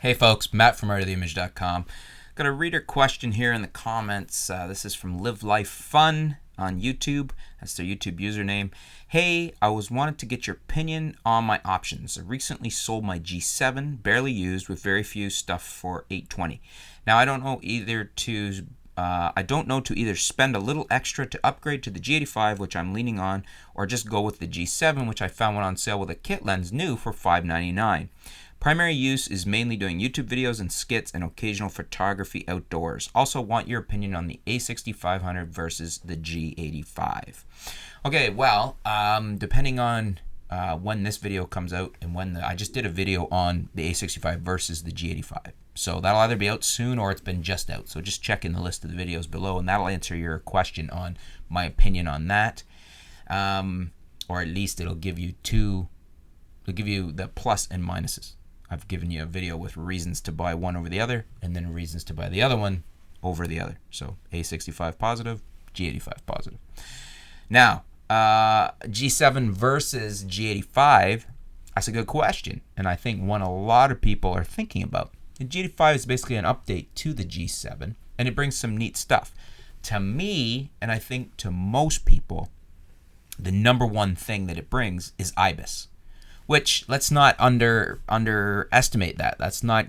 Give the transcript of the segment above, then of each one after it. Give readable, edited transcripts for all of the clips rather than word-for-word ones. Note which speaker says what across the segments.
Speaker 1: Hey folks, Matt from artoftheimage.com. Got a reader question here in the comments. This is from Live Life Fun on YouTube. That's their YouTube username. Hey, I wanted to get your opinion on my options. I recently sold my G7, barely used, with very few stuff for $820. Now I don't know to either spend a little extra to upgrade to the G85, which I'm leaning on, or just go with the G7, which I found went on sale with a kit lens new for $599. Primary use is mainly doing YouTube videos and skits and occasional photography outdoors. Also want your opinion on the A6500 versus the G85. Okay, well, depending on when this video comes out and I just did a video on the A65 versus the G85. So that'll either be out soon or it's been just out. So just check in the list of the videos below and that'll answer your question on my opinion on that. Or at least it'll give you the plus and minuses. I've given you a video with reasons to buy one over the other and then reasons to buy the other one over the other. So A65 positive, G85 positive. Now, G7 versus G85, that's a good question. And I think one a lot of people are thinking about. The G85 is basically an update to the G7 and it brings some neat stuff. To me, and I think to most people, the number one thing that it brings is IBIS. Which, let's not underestimate that. Let's not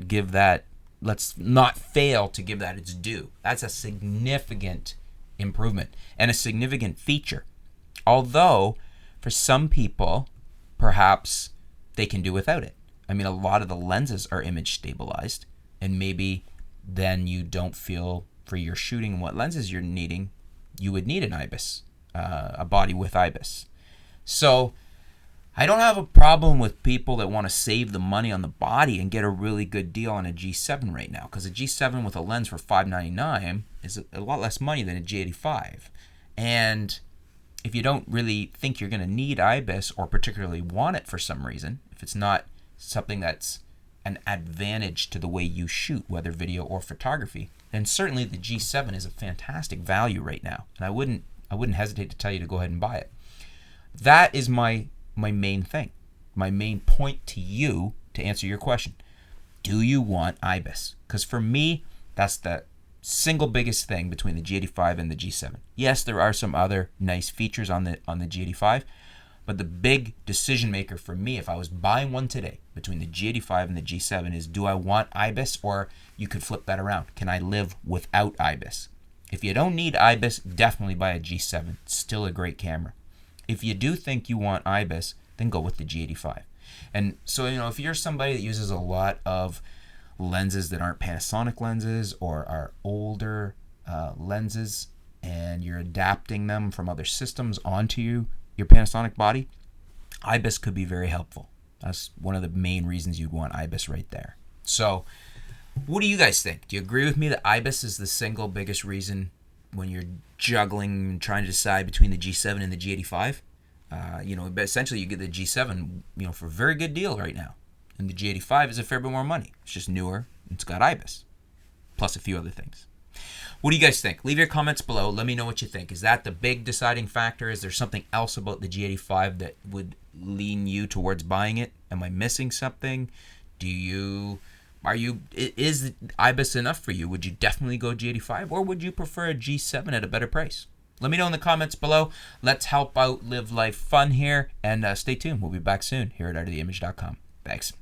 Speaker 1: fail to give that its due. That's a significant improvement and a significant feature. Although, for some people, perhaps they can do without it. I mean, a lot of the lenses are image stabilized, and maybe then you don't feel for your shooting and what lenses you're needing, you would need an IBIS, a body with IBIS. So, I don't have a problem with people that want to save the money on the body and get a really good deal on a G7 right now, because a G7 with a lens for $599 is a lot less money than a G85. And if you don't really think you're going to need IBIS or particularly want it for some reason, if it's not something that's an advantage to the way you shoot, whether video or photography, then certainly the G7 is a fantastic value right now. And I wouldn't hesitate to tell you to go ahead and buy it. That is my main thing, my main point to you to answer your question. Do you want IBIS? Because for me, that's the single biggest thing between the G85 and the G7. Yes, there are some other nice features on the G85, but the big decision maker for me, if I was buying one today between the G85 and the G7, is do I want IBIS, or you could flip that around. Can I live without IBIS? If you don't need IBIS, definitely buy a G7. It's still a great camera. If you do think you want IBIS, then go with the G85. And so, if you're somebody that uses a lot of lenses that aren't Panasonic lenses or are older lenses, and you're adapting them from other systems onto your Panasonic body, IBIS could be very helpful. That's one of the main reasons you'd want IBIS right there. So, what do you guys think? Do you agree with me that IBIS is the single biggest reason when you're juggling and trying to decide between the G7 and the G85? But essentially you get the G7, for a very good deal right now. And the G85 is a fair bit more money. It's just newer. It's got IBIS. Plus a few other things. What do you guys think? Leave your comments below. Let me know what you think. Is that the big deciding factor? Is there something else about the G85 that would lean you towards buying it? Am I missing something? Is IBIS enough for you? Would you definitely go G85, or would you prefer a G7 at a better price? Let me know in the comments below. Let's help out Live Life Fun here, and stay tuned. We'll be back soon here at artoftheimage.com. Thanks.